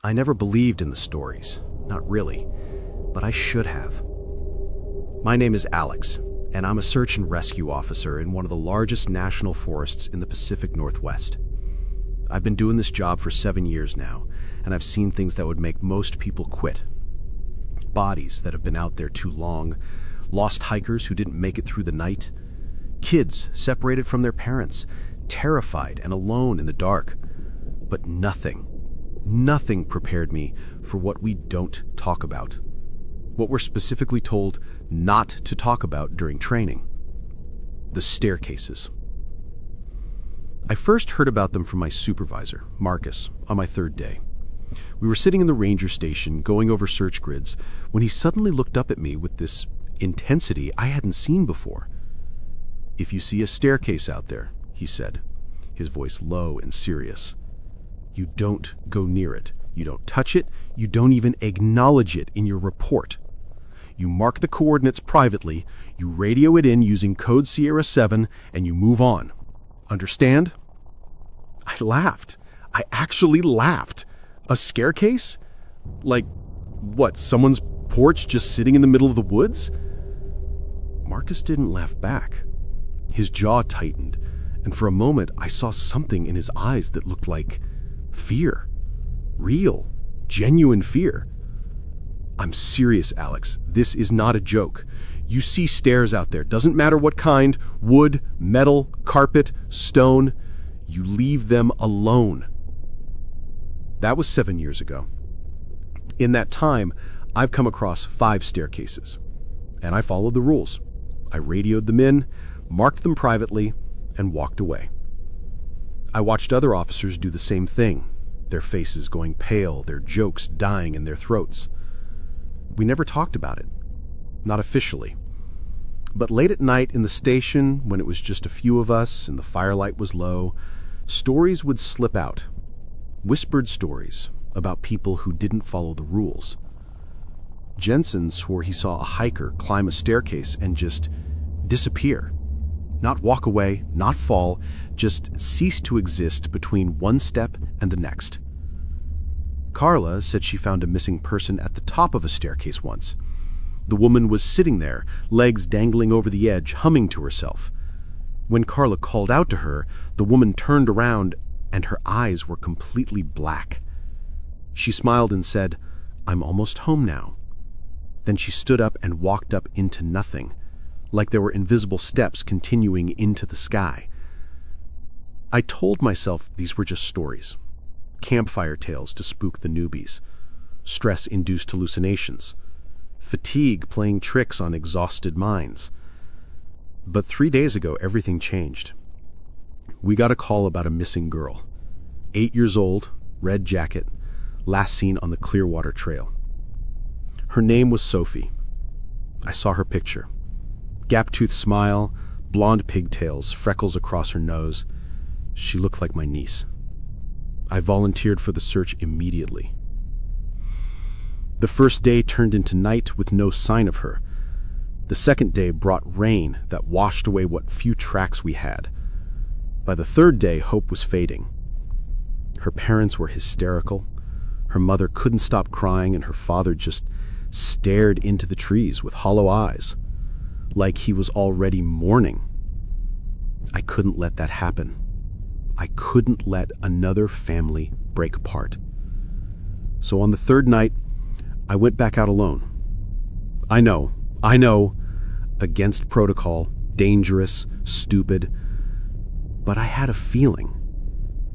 I never believed in the stories, not really, but I should have. My name is Alex, and I'm a search and rescue officer in one of the largest national forests in the Pacific Northwest. I've been doing this job for 7 years now, and I've seen things that would make most people quit. Bodies that have been out there too long, lost hikers who didn't make it through the night, kids separated from their parents, terrified and alone in the dark. But nothing prepared me for what we don't talk about. What we're specifically told not to talk about during training. The staircases. I first heard about them from my supervisor, Marcus, on my 3rd day. We were sitting in the ranger station going over search grids when he suddenly looked up at me with this intensity I hadn't seen before. "If you see a staircase out there," he said, his voice low and serious, "you don't go near it. You don't touch it. You don't even acknowledge it in your report. You mark the coordinates privately, you radio it in using code Sierra 7, and you move on. Understand?" I laughed. I actually laughed. A staircase? Like, what, someone's porch just sitting in the middle of the woods? Marcus didn't laugh back. His jaw tightened, and for a moment I saw something in his eyes that looked like fear. Real, genuine fear. "I'm serious, Alex. This is not a joke. You see stairs out there, doesn't matter what kind, wood, metal, carpet, stone. You leave them alone." That was 7 years ago. In that time, I've come across 5 staircases, and I followed the rules. I radioed them in, marked them privately, and walked away. I watched other officers do the same thing, their faces going pale, their jokes dying in their throats. We never talked about it, not officially. But late at night in the station, when it was just a few of us and the firelight was low, stories would slip out. Whispered stories about people who didn't follow the rules. Jensen swore he saw a hiker climb a staircase and just disappear. Not walk away, not fall, just cease to exist between one step and the next. Carla said she found a missing person at the top of a staircase once. The woman was sitting there, legs dangling over the edge, humming to herself. When Carla called out to her, the woman turned around and her eyes were completely black. She smiled and said, "I'm almost home now." Then she stood up and walked up into nothing, like there were invisible steps continuing into the sky. I told myself these were just stories, campfire tales to spook the newbies, stress-induced hallucinations, fatigue playing tricks on exhausted minds. But 3 days ago, everything changed. We got a call about a missing girl, 8 years old, red jacket, last seen on the Clearwater Trail. Her name was Sophie. I saw her picture. Gap-toothed smile, blonde pigtails, freckles across her nose. She looked like my niece. I volunteered for the search immediately. The first day turned into night with no sign of her. The second day brought rain that washed away what few tracks we had. By the 3rd day, hope was fading. Her parents were hysterical. Her mother couldn't stop crying, and her father just stared into the trees with hollow eyes, like he was already mourning. I couldn't let that happen. I couldn't let another family break apart. So on the 3rd night, I went back out alone. I know, against protocol, dangerous, stupid, but I had a feeling,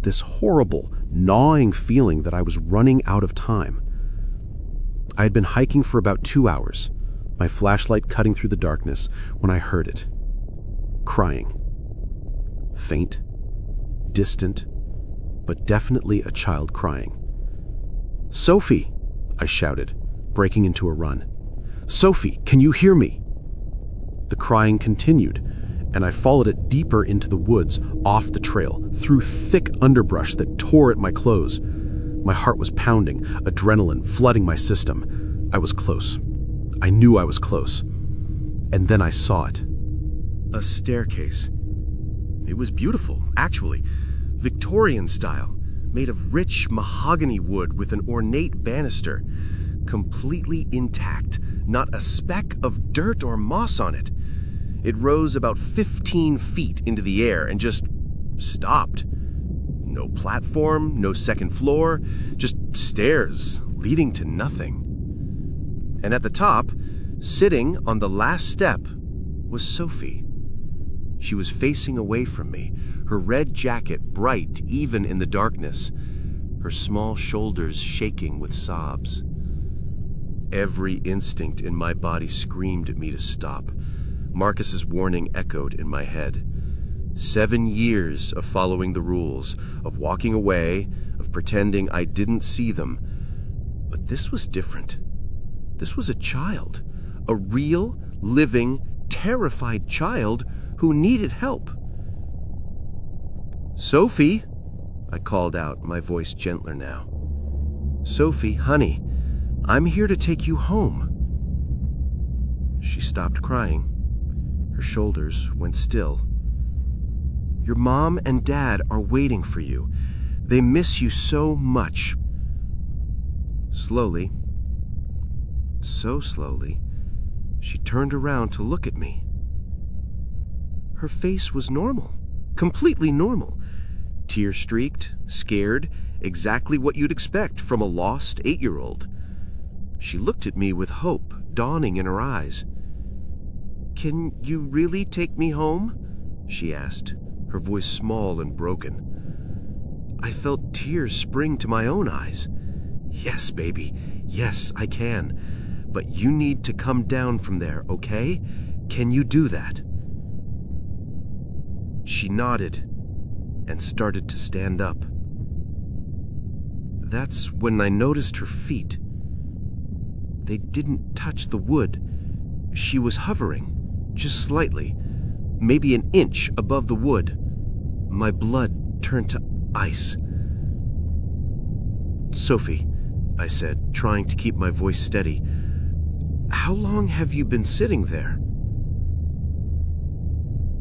this horrible, gnawing feeling that I was running out of time. I had been hiking for about 2 hours, my flashlight cutting through the darkness, when I heard it. Crying. Faint, distant, but definitely a child crying. "Sophie!" I shouted, breaking into a run. "Sophie, can you hear me?" The crying continued, and I followed it deeper into the woods, off the trail, through thick underbrush that tore at my clothes. My heart was pounding, adrenaline flooding my system. I was close. I knew I was close. And then I saw it. A staircase. It was beautiful, actually. Victorian style. made of rich mahogany wood with an ornate banister, completely intact, not a speck of dirt or moss on it. It rose about 15 feet into the air and just stopped. No platform, no second floor, just stairs leading to nothing. And at the top, sitting on the last step, was Sophie. She was facing away from me, her red jacket bright even in the darkness, her small shoulders shaking with sobs. Every instinct in my body screamed at me to stop. Marcus's warning echoed in my head. 7 years of following the rules, of walking away, of pretending I didn't see them. But this was different. This was a child, a real, living, terrified child who needed help. "Sophie," I called out, my voice gentler now. "Sophie, honey, I'm here to take you home." She stopped crying. Her shoulders went still. "Your mom and dad are waiting for you. They miss you so much." Slowly, so slowly, she turned around to look at me. Her face was normal, completely normal. Tear-streaked, scared, exactly what you'd expect from a lost 8-year-old. She looked at me with hope dawning in her eyes. "Can you really take me home?" she asked, her voice small and broken. I felt tears spring to my own eyes. "Yes, baby, yes, I can. But you need to come down from there, okay? Can you do that?" She nodded and started to stand up. That's when I noticed her feet. They didn't touch the wood. She was hovering, just slightly, maybe an inch above the wood. My blood turned to ice. "Sophie," I said, trying to keep my voice steady, "how long have you been sitting there?"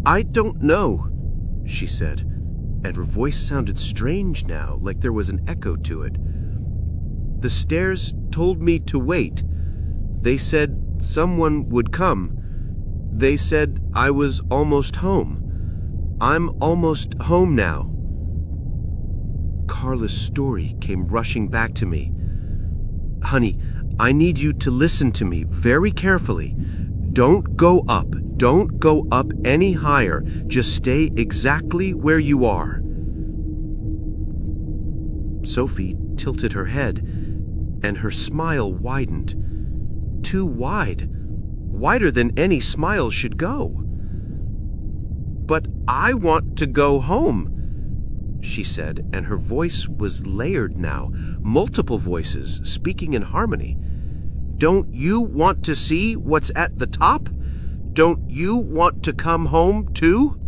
"I don't know," she said, and her voice sounded strange now, like there was an echo to it. "The stairs told me to wait. They said someone would come. They said I was almost home. I'm almost home now." Carla's story came rushing back to me. "Honey, I need you to listen to me very carefully. Don't go up. Don't go up any higher. Just stay exactly where you are." Sophie tilted her head, and her smile widened. Too wide. Wider than any smile should go. "But I want to go home," she said, and her voice was layered now, multiple voices speaking in harmony. "Don't you want to see what's at the top? Don't you want to come home too?"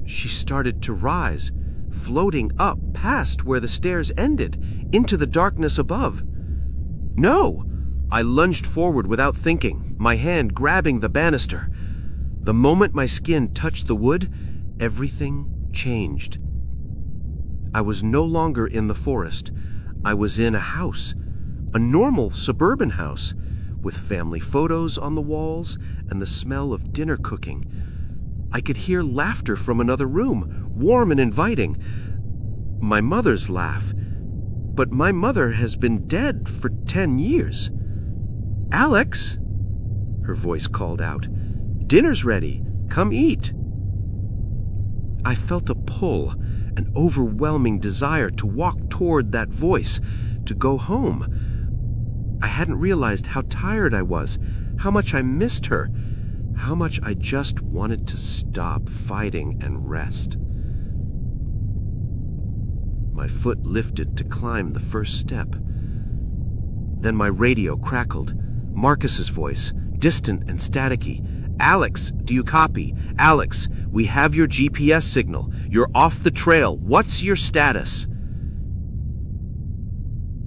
She started to rise, floating up past where the stairs ended, into the darkness above. "No!" I lunged forward without thinking, my hand grabbing the banister. The moment my skin touched the wood, everything changed. I was no longer in the forest. I was in a house, a normal suburban house, with family photos on the walls and the smell of dinner cooking. I could hear laughter from another room, warm and inviting. My mother's laugh. But my mother has been dead for 10 years. "Alex," her voice called out, "dinner's ready. Come eat." I felt a pull, an overwhelming desire to walk toward that voice, to go home. I hadn't realized how tired I was, how much I missed her, how much I just wanted to stop fighting and rest. My foot lifted to climb the first step. Then my radio crackled. Marcus's voice, distant and staticky. "Alex, do you copy? Alex, we have your GPS signal. You're off the trail. What's your status?"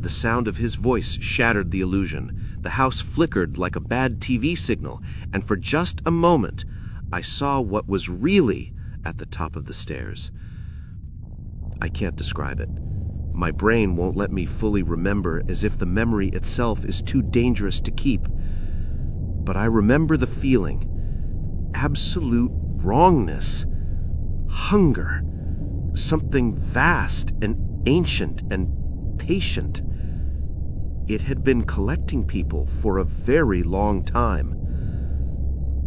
The sound of his voice shattered the illusion. The house flickered like a bad TV signal, and for just a moment, I saw what was really at the top of the stairs. I can't describe it. My brain won't let me fully remember, as if the memory itself is too dangerous to keep. But I remember the feeling. Absolute wrongness. Hunger. Something vast and ancient and patient. It had been collecting people for a very long time.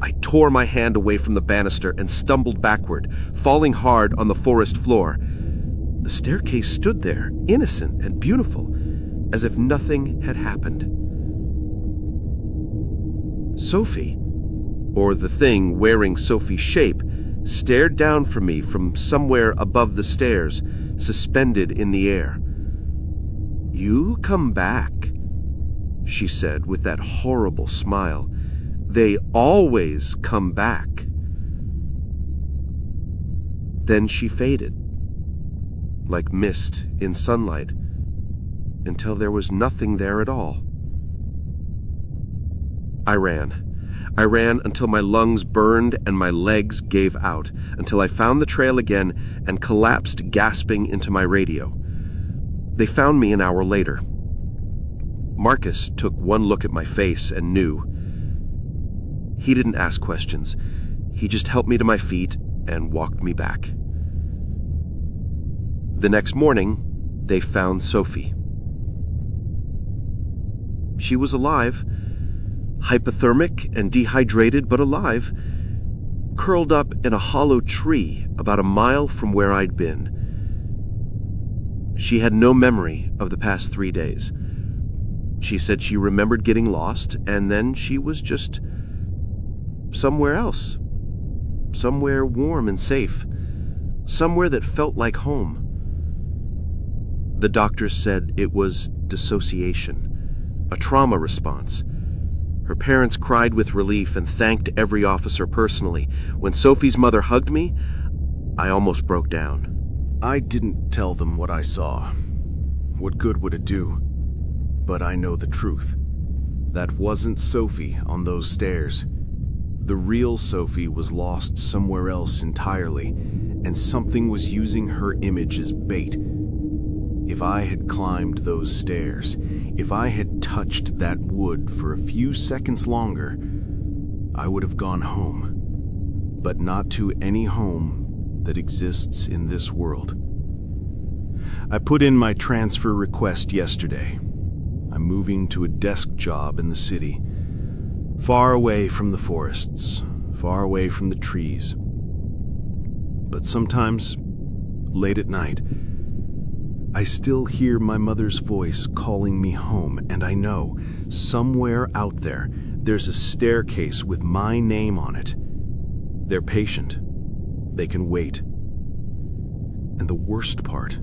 I tore my hand away from the banister and stumbled backward, falling hard on the forest floor. The staircase stood there, innocent and beautiful, as if nothing had happened. Sophie, or the thing wearing Sophie's shape, stared down from me from somewhere above the stairs, suspended in the air. "You come back," she said with that horrible smile. "They always come back." Then she faded, like mist in sunlight, until there was nothing there at all. I ran until my lungs burned and my legs gave out, until I found the trail again and collapsed gasping into my radio. They found me an hour later. Marcus took one look at my face and knew. He didn't ask questions. He just helped me to my feet and walked me back. The next morning, they found Sophie. She was alive, hypothermic and dehydrated, but alive, curled up in a hollow tree about a mile from where I'd been. She had no memory of the past 3 days. She said she remembered getting lost, and then she was just somewhere else. Somewhere warm and safe. Somewhere that felt like home. The doctors said it was dissociation, a trauma response. Her parents cried with relief and thanked every officer personally. When Sophie's mother hugged me, I almost broke down. I didn't tell them what I saw. What good would it do? But I know the truth. That wasn't Sophie on those stairs. The real Sophie was lost somewhere else entirely, and something was using her image as bait. If I had climbed those stairs, if I had touched that wood for a few seconds longer, I would have gone home. But not to any home that exists in this world. I put in my transfer request yesterday. I'm moving to a desk job in the city, far away from the forests, far away from the trees. But sometimes, late at night, I still hear my mother's voice calling me home, and I know, somewhere out there, there's a staircase with my name on it. They're patient. They can wait. And the worst part,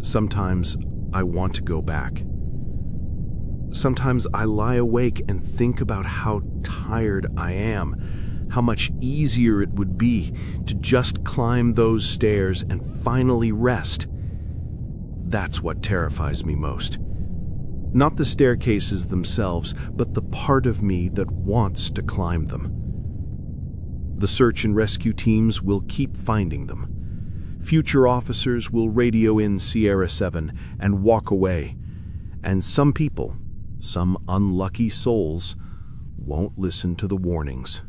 sometimes I want to go back. Sometimes I lie awake and think about how tired I am, how much easier it would be to just climb those stairs and finally rest. That's what terrifies me most. Not the staircases themselves, but the part of me that wants to climb them. The search and rescue teams will keep finding them. Future officers will radio in Sierra 7 and walk away. And some people, some unlucky souls, won't listen to the warnings.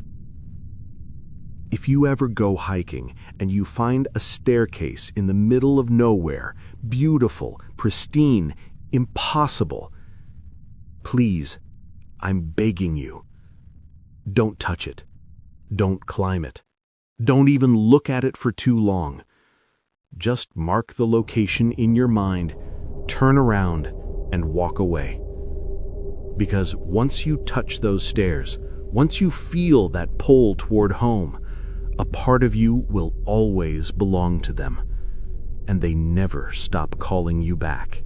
If you ever go hiking and you find a staircase in the middle of nowhere, beautiful, pristine, impossible, please, I'm begging you, don't touch it. Don't climb it. Don't even look at it for too long. Just mark the location in your mind, turn around, and walk away. Because once you touch those stairs, once you feel that pull toward home, a part of you will always belong to them, and they never stop calling you back.